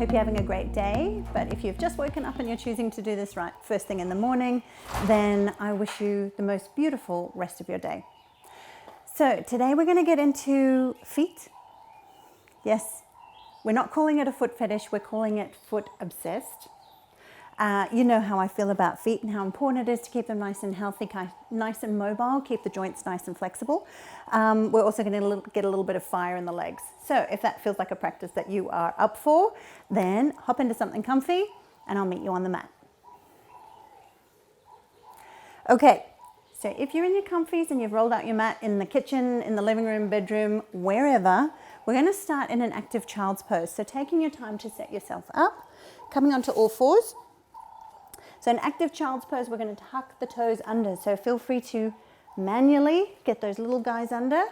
hope you're having a great day. But if you've just woken up and you're choosing to do this right first thing in the morning, then I wish you the most beautiful rest of your day. So today we're going to get into feet. Yes, we're not calling it a foot fetish, we're calling it foot obsessed. You know how I feel about feet and how important it is to keep them nice and healthy, nice and mobile, keep the joints nice and flexible. We're also going to get a little bit of fire in the legs. So if that feels like a practice that you are up for, then hop into something comfy and I'll meet you on the mat. Okay, so if you're in your comfies and you've rolled out your mat in the kitchen, in the living room, bedroom, wherever, we're going to start in an active child's pose. So taking your time to set yourself up, coming onto all fours. So in active child's pose, we're going to tuck the toes under. So feel free to manually get those little guys under.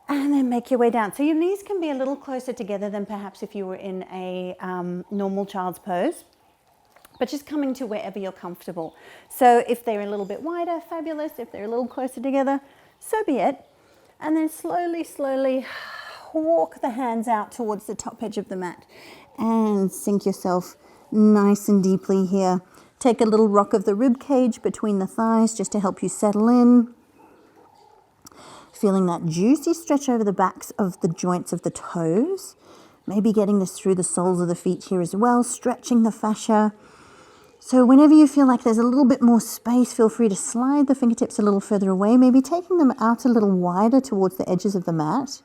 And then make your way down. So your knees can be a little closer together than perhaps if you were in a normal child's pose. But just coming to wherever you're comfortable. So if they're a little bit wider, fabulous. If they're a little closer together, so be it. And then slowly, slowly walk the hands out towards the top edge of the mat. And sink yourself nice and deeply here. Take a little rock of the rib cage between the thighs just to help you settle in. Feeling that juicy stretch over the backs of the joints of the toes. Maybe getting this through the soles of the feet here as well, stretching the fascia. So whenever you feel like there's a little bit more space, feel free to slide the fingertips a little further away, maybe taking them out a little wider towards the edges of the mat.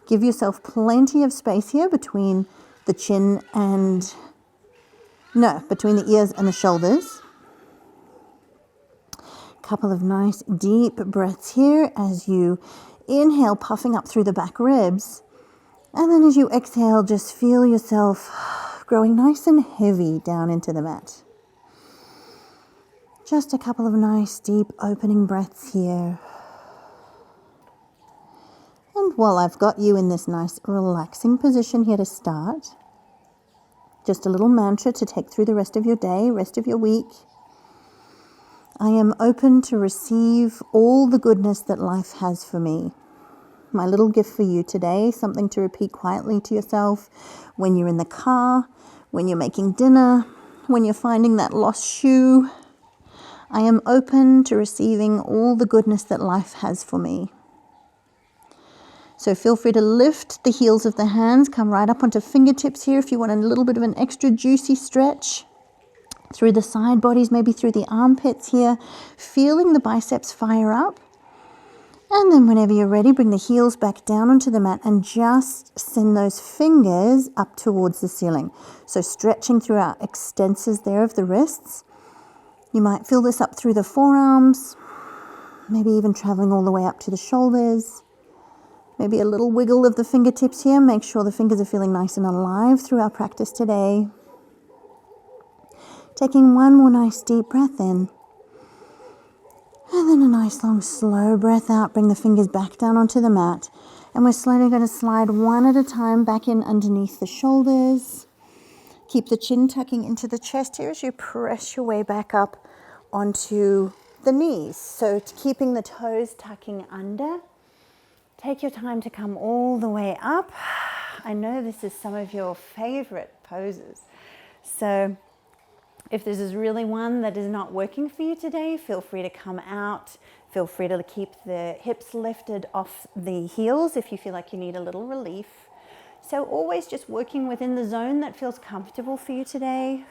Give yourself plenty of space here between the chin and between the ears and the shoulders. Couple of nice deep breaths here as you inhale, puffing up through the back ribs. And then as you exhale, just feel yourself growing nice and heavy down into the mat. Just a couple of nice deep opening breaths here. And while I've got you in this nice relaxing position here to start, just a little mantra to take through the rest of your day, rest of your week. I am open to receive all the goodness that life has for me. My little gift for you today, something to repeat quietly to yourself when you're in the car, when you're making dinner, when you're finding that lost shoe. I am open to receiving all the goodness that life has for me. So feel free to lift the heels of the hands, come right up onto fingertips here if you want a little bit of an extra juicy stretch. Through the side bodies, maybe through the armpits here, feeling the biceps fire up. And then whenever you're ready, bring the heels back down onto the mat and just send those fingers up towards the ceiling. So stretching through our extensors there of the wrists. You might feel this up through the forearms, maybe even traveling all the way up to the shoulders. Maybe a little wiggle of the fingertips here. Make sure the fingers are feeling nice and alive through our practice today. Taking one more nice deep breath in. And then a nice long slow breath out. Bring the fingers back down onto the mat. And we're slowly going to slide one at a time back in underneath the shoulders. Keep the chin tucking into the chest here as you press your way back up onto the knees. So keeping the toes tucking under. Take your time to come all the way up. I know this is some of your favorite poses. So if this is really one that is not working for you today, feel free to come out. Feel free to keep the hips lifted off the heels if you feel like you need a little relief. So always just working within the zone that feels comfortable for you today.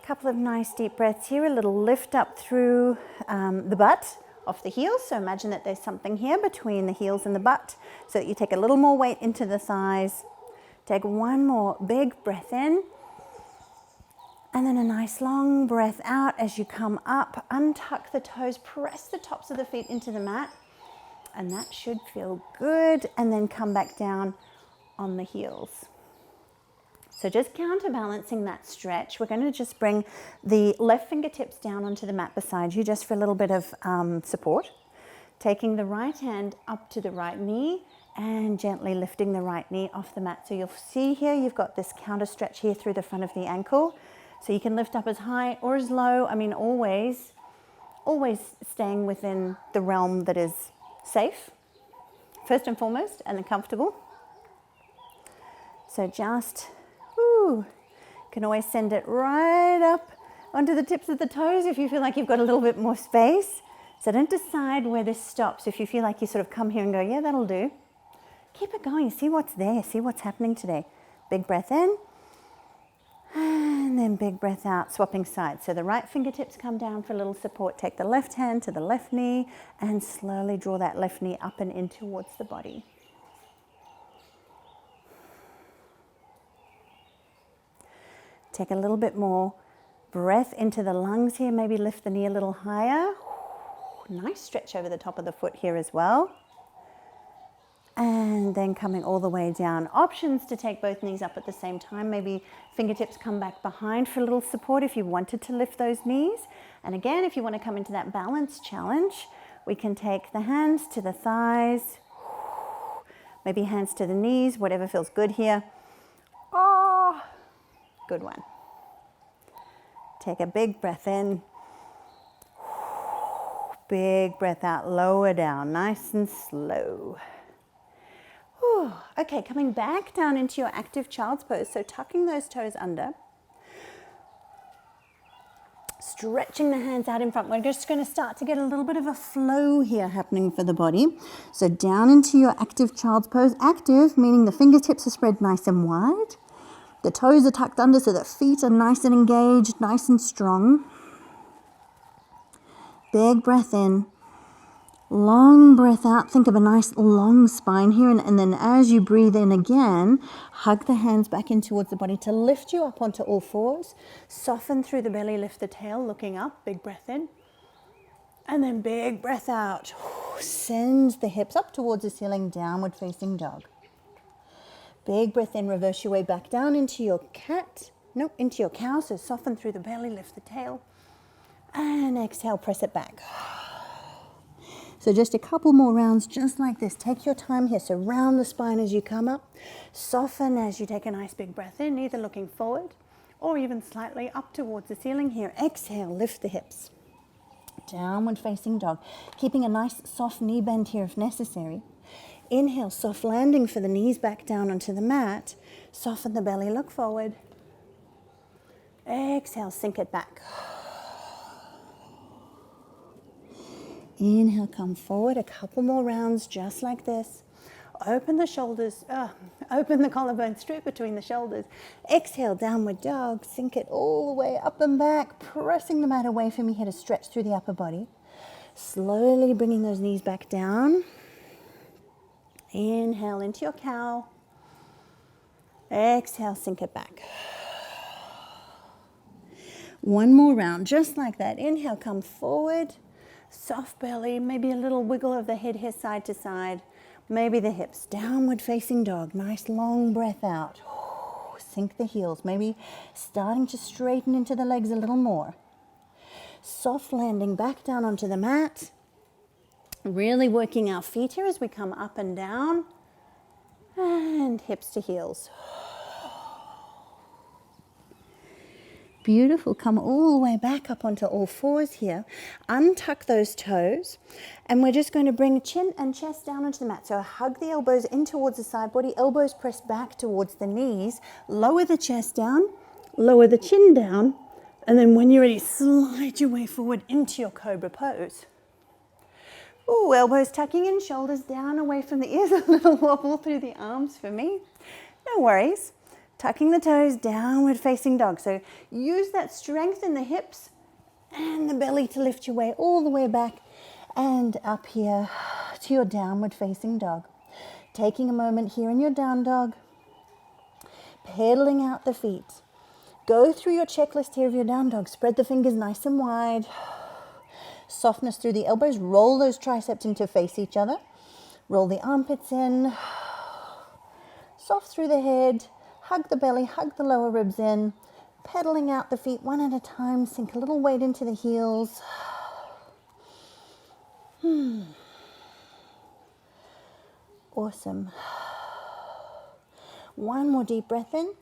A couple of nice deep breaths here, a little lift up through the butt. Off the heels, so imagine that there's something here between the heels and the butt so that you take a little more weight into the thighs. Take one more big breath in and then a nice long breath out as you come up. Untuck the toes, press the tops of the feet into the mat and that should feel good, and then come back down on the heels. So just counterbalancing that stretch, we're going to just bring the left fingertips down onto the mat beside you just for a little bit of support. Taking the right hand up to the right knee and gently lifting the right knee off the mat. So you'll see here you've got this counter stretch here through the front of the ankle. So you can lift up as high or as low. I mean, always staying within the realm that is safe, first and foremost, and then comfortable. So just, you can always send it right up onto the tips of the toes if you feel like you've got a little bit more space. So don't decide where this stops. If you feel like you sort of come here and go, yeah, that'll do. Keep it going, see what's there, see what's happening today. Big breath in, and then big breath out, swapping sides. So the right fingertips come down for a little support. Take the left hand to the left knee and slowly draw that left knee up and in towards the body. Take a little bit more breath into the lungs here. Maybe lift the knee a little higher. Nice stretch over the top of the foot here as well. And then coming all the way down. Options to take both knees up at the same time. Maybe fingertips come back behind for a little support if you wanted to lift those knees. And again, if you want to come into that balance challenge, we can take the hands to the thighs, maybe hands to the knees, whatever feels good here. Oh, good one. Take a big breath in. Big breath out, lower down, nice and slow. Okay, coming back down into your active child's pose. So tucking those toes under. Stretching the hands out in front. We're just going to start to get a little bit of a flow here happening for the body. So down into your active child's pose. Active, meaning the fingertips are spread nice and wide. The toes are tucked under so the feet are nice and engaged, nice and strong. Big breath in. Long breath out. Think of a nice long spine here. And then as you breathe in again, hug the hands back in towards the body to lift you up onto all fours. Soften through the belly, lift the tail, looking up. Big breath in. And then big breath out. Send the hips up towards the ceiling, downward facing dog. Big breath in, reverse your way back down into your into your cow. So soften through the belly, lift the tail. And exhale, press it back. So just a couple more rounds just like this. Take your time here. So round the spine as you come up. Soften as you take a nice big breath in, either looking forward or even slightly up towards the ceiling here. Exhale, lift the hips. Downward facing dog. Keeping a nice soft knee bend here if necessary. Inhale, soft landing for the knees back down onto the mat. Soften the belly, look forward. Exhale, sink it back. Inhale, come forward, a couple more rounds just like this. Open the shoulders, open the collarbone straight between the shoulders. Exhale, downward dog, sink it all the way up and back, pressing the mat away from you here to stretch through the upper body. Slowly bringing those knees back down. Inhale into your cow. Exhale, sink it back. One more round, just like that. Inhale, come forward. Soft belly, maybe a little wiggle of the head here side to side. Maybe the hips, downward facing dog. Nice long breath out. Sink the heels, maybe starting to straighten into the legs a little more. Soft landing back down onto the mat. Really working our feet here as we come up and down. And hips to heels. Beautiful. Come all the way back up onto all fours here. Untuck those toes. And we're just going to bring chin and chest down onto the mat. So hug the elbows in towards the side body. Elbows press back towards the knees. Lower the chest down. Lower the chin down. And then when you're ready, slide your way forward into your cobra pose. Ooh, elbows tucking in, shoulders down away from the ears. A little wobble through the arms for me. No worries. Tucking the toes, downward facing dog. So use that strength in the hips and the belly to lift your way all the way back and up here to your downward facing dog. Taking a moment here in your down dog. Pedaling out the feet. Go through your checklist here of your down dog. Spread the fingers nice and wide. Softness through the elbows. Roll those triceps in to face each other. Roll the armpits in. Soft through the head. Hug the belly, hug the lower ribs in, pedaling out the feet one at a time, sink a little weight into the heels. Awesome. One more deep breath in,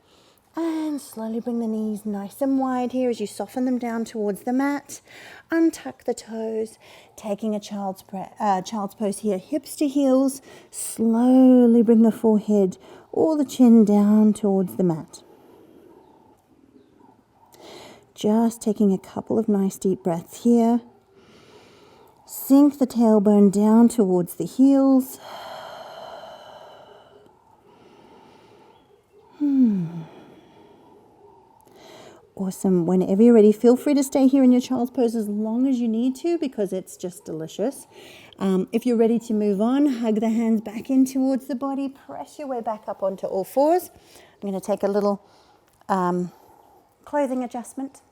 and slowly bring the knees nice and wide here as you soften them down towards the mat. Untuck the toes, taking a child's pose here, hips to heels. Slowly bring the forehead or the chin down towards the mat. Just taking a couple of nice deep breaths here. Sink the tailbone down towards the heels. Awesome. Whenever you're ready, feel free to stay here in your child's pose as long as you need to because it's just delicious. If you're ready to move on, hug the hands back in towards the body. Press your way back up onto all fours. I'm going to take a little clothing adjustment.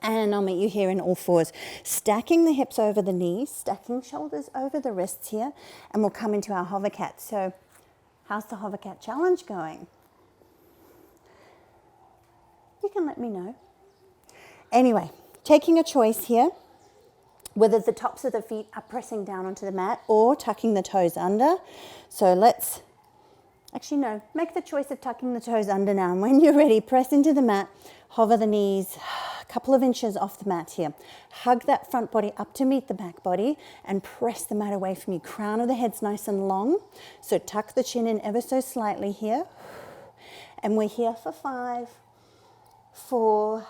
And I'll meet you here in all fours. Stacking the hips over the knees, stacking shoulders over the wrists here. And we'll come into our hover cat. So how's the hover cat challenge going? You can let me know. Anyway, taking a choice here, whether the tops of the feet are pressing down onto the mat or tucking the toes under. So make the choice of tucking the toes under now. And when you're ready, press into the mat, hover the knees a couple of inches off the mat here. Hug that front body up to meet the back body and press the mat away from you. Crown of the head's nice and long. So tuck the chin in ever so slightly here. And we're here for 5, 4,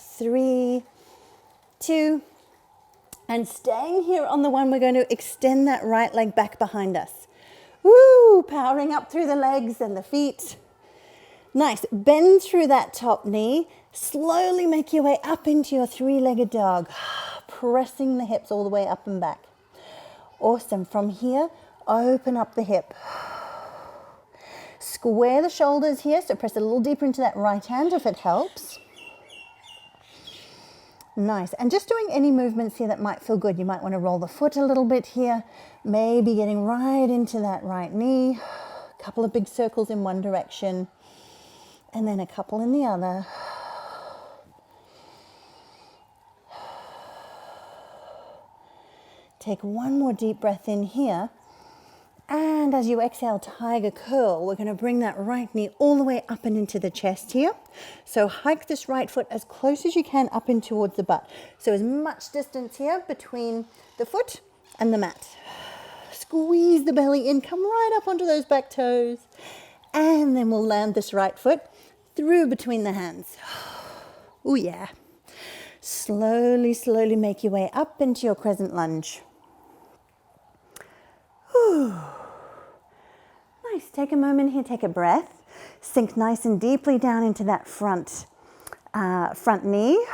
3, 2, and staying here on the one, we're going to extend that right leg back behind us. Woo, powering up through the legs and the feet. Nice, bend through that top knee, slowly make your way up into your 3-legged dog, pressing the hips all the way up and back. Awesome, from here, open up the hip. Square the shoulders here, so press a little deeper into that right hand if it helps. Nice, and just doing any movements here that might feel good. You might want to roll the foot a little bit here, maybe getting right into that right knee. A couple of big circles in one direction, and then a couple in the other. Take one more deep breath in here. And as you exhale, tiger curl, we're going to bring that right knee all the way up and into the chest here. So hike this right foot as close as you can up in towards the butt. So as much distance here between the foot and the mat. Squeeze the belly in, come right up onto those back toes. And then we'll land this right foot through between the hands. Oh yeah. Slowly, slowly make your way up into your crescent lunge. Whew. Nice, take a moment here, take a breath. Sink nice and deeply down into that front knee.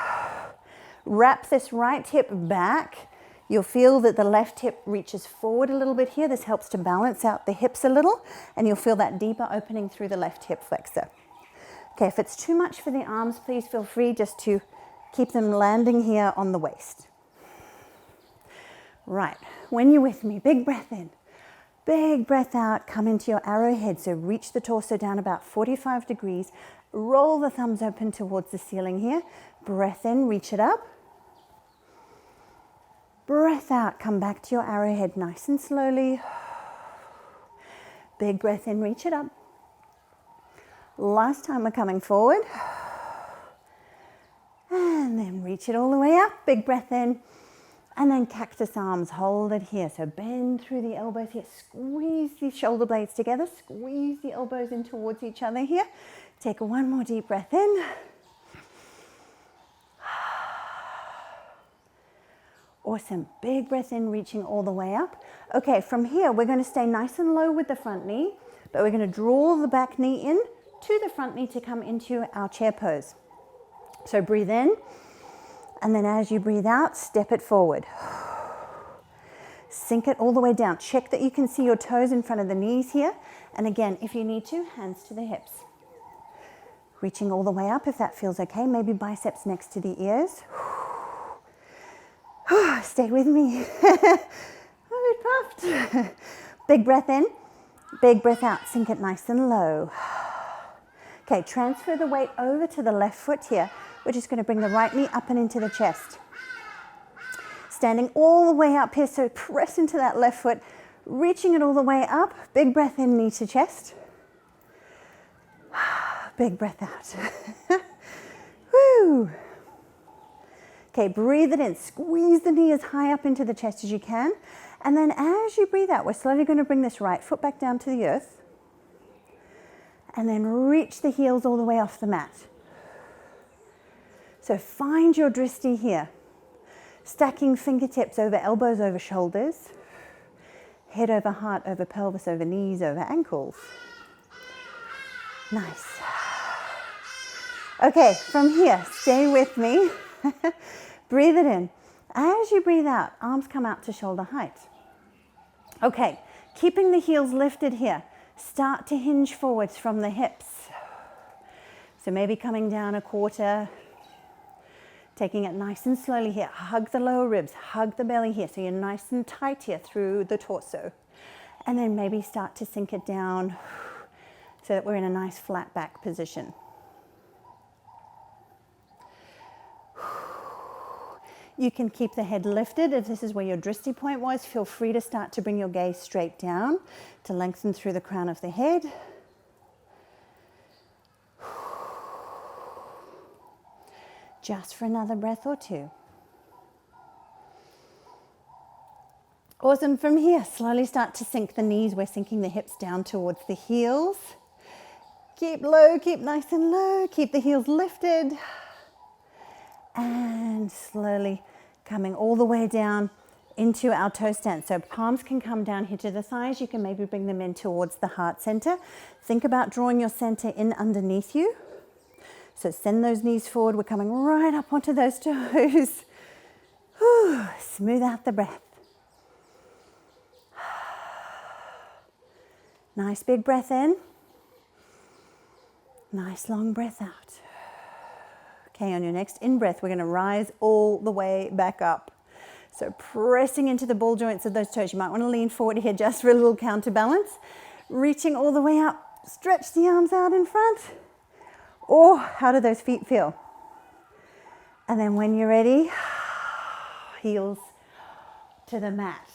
Wrap this right hip back. You'll feel that the left hip reaches forward a little bit here. This helps to balance out the hips a little, and you'll feel that deeper opening through the left hip flexor. Okay, if it's too much for the arms, please feel free just to keep them landing here on the waist. Right, when you're with me, big breath in. Big breath out, come into your arrowhead. So reach the torso down about 45 degrees. Roll the thumbs open towards the ceiling here. Breath in, reach it up. Breath out, come back to your arrowhead nice and slowly. Big breath in, reach it up. Last time we're coming forward. And then reach it all the way up. Big breath in. And then cactus arms, hold it here. So bend through the elbows here. Squeeze the shoulder blades together. Squeeze the elbows in towards each other here. Take one more deep breath in. Awesome. Big breath in, reaching all the way up. Okay, from here, we're going to stay nice and low with the front knee, but we're going to draw the back knee in to the front knee to come into our chair pose. So breathe in. And then as you breathe out, step it forward. Sink it all the way down. Check that you can see your toes in front of the knees here. And again, if you need to, hands to the hips. Reaching all the way up if that feels okay. Maybe biceps next to the ears. Stay with me. I'm a bit puffed. Big breath in, big breath out. Sink it nice and low. Okay, transfer the weight over to the left foot here. We're just going to bring the right knee up and into the chest. Standing all the way up here, so press into that left foot, reaching it all the way up. Big breath in, knee to chest. Big breath out. Woo! Okay, breathe it in. Squeeze the knee as high up into the chest as you can. And then as you breathe out, we're slowly going to bring this right foot back down to the earth. And then reach the heels all the way off the mat. So find your drishti here. Stacking fingertips over elbows, over shoulders. Head over heart, over pelvis, over knees, over ankles. Nice. Okay, from here, stay with me. Breathe it in. As you breathe out, arms come out to shoulder height. Okay, keeping the heels lifted here. Start to hinge forwards from the hips. So maybe coming down a quarter, taking it nice and slowly here. Hug the lower ribs, hug the belly here. So you're nice and tight here through the torso. And then maybe start to sink it down so that we're in a nice flat back position. You can keep the head lifted. If this is where your drishti point was, feel free to start to bring your gaze straight down to lengthen through the crown of the head. Just for another breath or two. Awesome. From here, slowly start to sink the knees. We're sinking the hips down towards the heels. Keep low, keep nice and low. Keep the heels lifted. And slowly coming all the way down into our toe stand. So palms can come down here to the thighs. You can maybe bring them in towards the heart center. Think about drawing your center in underneath you. So send those knees forward. We're coming right up onto those toes. Whew. Smooth out the breath. Nice big breath in. Nice long breath out. Okay, on your next in-breath, we're going to rise all the way back up. So pressing into the ball joints of those toes. You might want to lean forward here just for a little counterbalance. Reaching all the way up. Stretch the arms out in front. Oh, how do those feet feel? And then when you're ready, heels to the mat.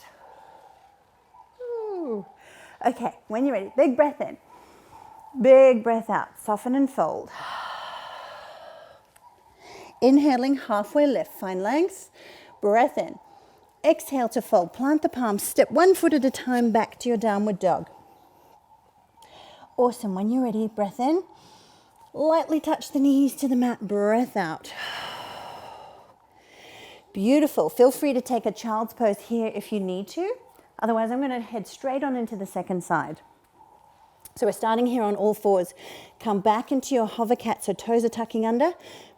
Ooh. Okay, when you're ready, big breath in. Big breath out. Soften and fold. Inhaling, halfway lift, find length, breath in. Exhale to fold, plant the palms, step 1 foot at a time back to your downward dog. Awesome, when you're ready, breath in. Lightly touch the knees to the mat, breath out. Beautiful, feel free to take a child's pose here if you need to. Otherwise, I'm going to head straight on into the second side. So we're starting here on all fours. Come back into your hover cat, so toes are tucking under.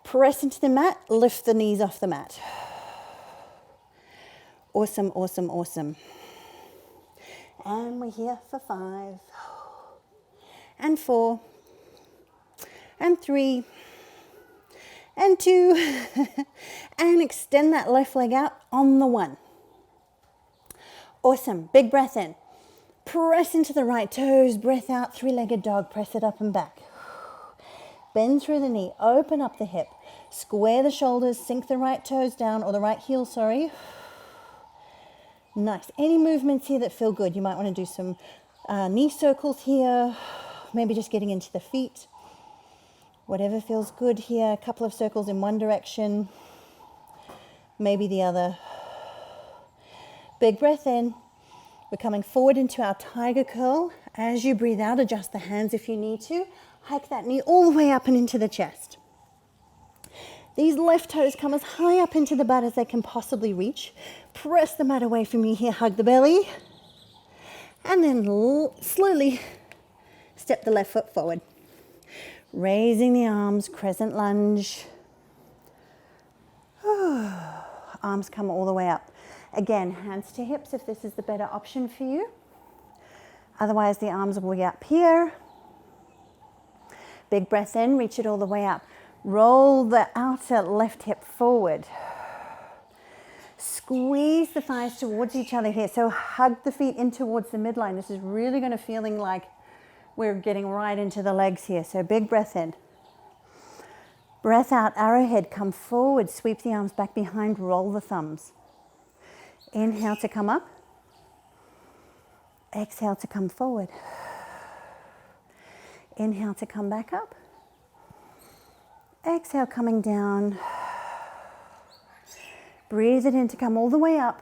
Press into the mat, lift the knees off the mat. Awesome, awesome, awesome. And we're here for 5, and 4, and 3, and 2, and extend that left leg out on the 1. Awesome, big breath in. Press into the right toes, breath out, 3-legged dog, press it up and back. Bend through the knee, open up the hip, square the shoulders, sink the right toes down, or the right heel, sorry. Nice. Any movements here that feel good? You might want to do some knee circles here, maybe just getting into the feet. Whatever feels good here. A couple of circles in one direction, maybe the other. Big breath in. We're coming forward into our tiger curl. As you breathe out, adjust the hands if you need to. Hike that knee all the way up and into the chest. These left toes come as high up into the butt as they can possibly reach. Press the mat away from you here, hug the belly. And then slowly step the left foot forward. Raising the arms, crescent lunge. Arms come all the way up. Again, hands to hips if this is the better option for you. Otherwise, the arms will be up here. Big breath in, reach it all the way up. Roll the outer left hip forward. Squeeze the thighs towards each other here. So hug the feet in towards the midline. This is really going to feeling like we're getting right into the legs here. So big breath in. Breath out, arrowhead, come forward. Sweep the arms back behind, roll the thumbs. Inhale to come up. Exhale to come forward. Inhale to come back up. Exhale, coming down. Breathe it in to come all the way up.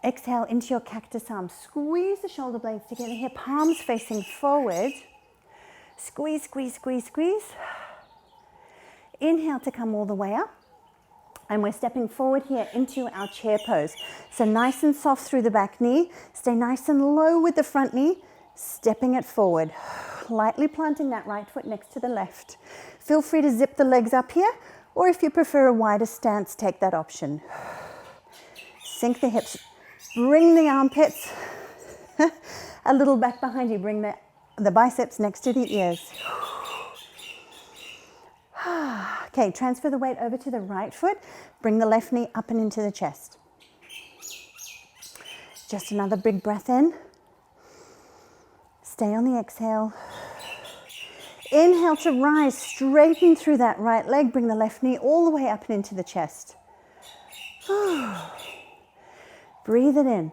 Exhale into your cactus arms. Squeeze the shoulder blades together here, palms facing forward. Squeeze, squeeze, squeeze, squeeze. Inhale to come all the way up. And we're stepping forward here into our chair pose. So nice and soft through the back knee. Stay nice and low with the front knee, stepping it forward. Lightly planting that right foot next to the left. Feel free to zip the legs up here, or if you prefer a wider stance, take that option. Sink the hips, bring the armpits a little back behind you. Bring the biceps next to the ears. Okay, transfer the weight over to the right foot. Bring the left knee up and into the chest. Just another big breath in. Stay on the exhale. Inhale to rise, straighten through that right leg. Bring the left knee all the way up and into the chest. Breathe it in.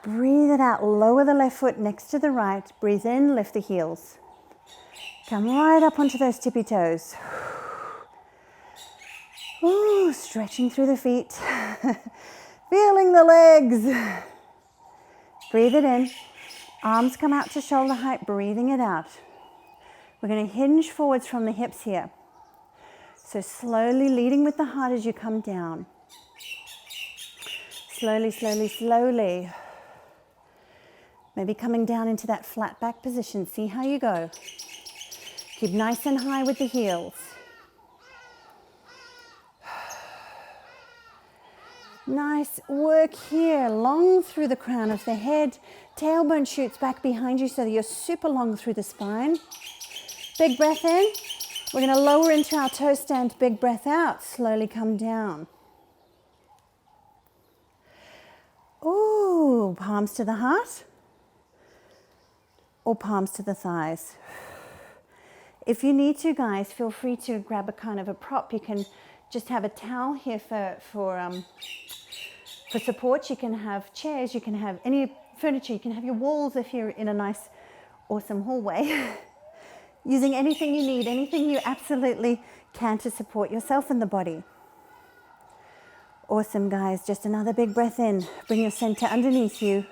Breathe it out. Lower the left foot next to the right. Breathe in, lift the heels. Come right up onto those tippy toes. Ooh, stretching through the feet. Feeling the legs. Breathe it in. Arms come out to shoulder height, breathing it out. We're going to hinge forwards from the hips here. So slowly leading with the heart as you come down. Slowly, slowly, slowly. Maybe coming down into that flat back position. See how you go. Keep nice and high with the heels. Nice work here. Long through the crown of the head. Tailbone shoots back behind you so that you're super long through the spine. Big breath in. We're going to lower into our toe stand. Big breath out. Slowly come down. Ooh, palms to the heart. Or palms to the thighs. If you need to, guys, feel free to grab a kind of a prop. You can just have a towel here for support. You can have chairs. You can have any furniture. You can have your walls if you're in a nice, awesome hallway. Using anything you need, anything you absolutely can to support yourself and the body. Awesome, guys. Just another big breath in. Bring your center underneath you.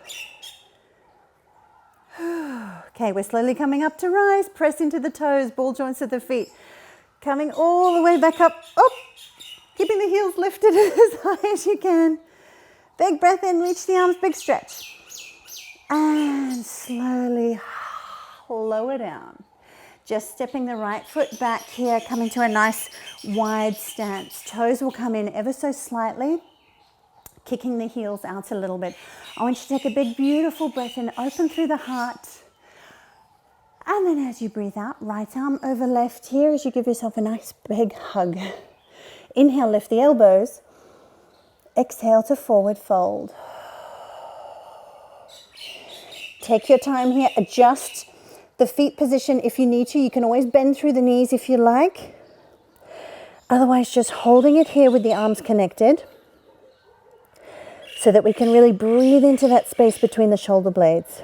Okay, we're slowly coming up to rise. Press into the toes, ball joints of the feet. Coming all the way back up. Oh, keeping the heels lifted as high as you can. Big breath in, reach the arms, big stretch. And slowly lower down. Just stepping the right foot back here, coming to a nice wide stance. Toes will come in ever so slightly, kicking the heels out a little bit. I want you to take a big, beautiful breath in, open through the heart. And then as you breathe out, right arm over left here as you give yourself a nice big hug. Inhale, lift the elbows. Exhale to forward fold. Take your time here, adjust the feet position if you need to. You can always bend through the knees if you like. Otherwise, just holding it here with the arms connected so that we can really breathe into that space between the shoulder blades.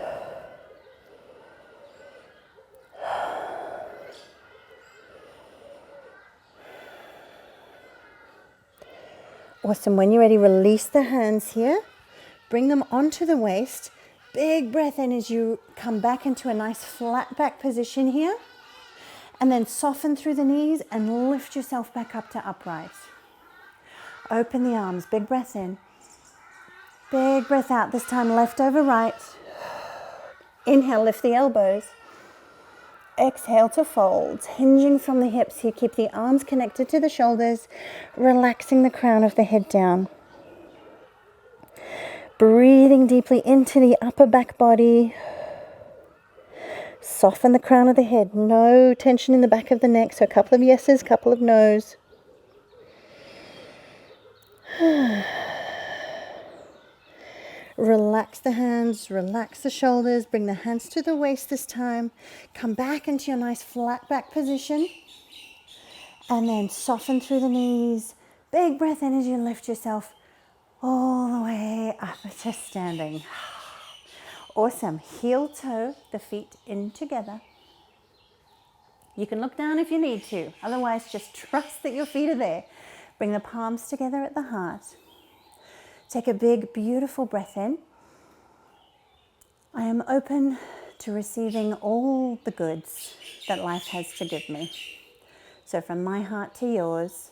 Awesome. When you're ready, release the hands here. Bring them onto the waist. Big breath in as you come back into a nice flat back position here. And then soften through the knees and lift yourself back up to upright. Open the arms. Big breath in. Big breath out. This time left over right. Inhale, lift the elbows. Exhale to fold, hinging from the hips here. Keep the arms connected to the shoulders, relaxing the crown of the head down. Breathing deeply into the upper back body. Soften the crown of the head. No tension in the back of the neck. So a couple of yeses, couple of nos. Relax the hands, relax the shoulders, bring the hands to the waist this time. Come back into your nice flat back position. And then soften through the knees. Big breath in as you lift yourself all the way up to standing. Awesome. Heel toe, the feet in together. You can look down if you need to. Otherwise, just trust that your feet are there. Bring the palms together at the heart. Take a big, beautiful breath in. I am open to receiving all the goods that life has to give me. So from my heart to yours,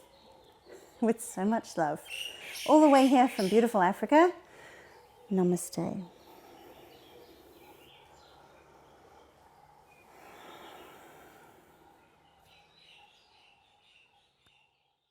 with so much love, all the way here from beautiful Africa, namaste.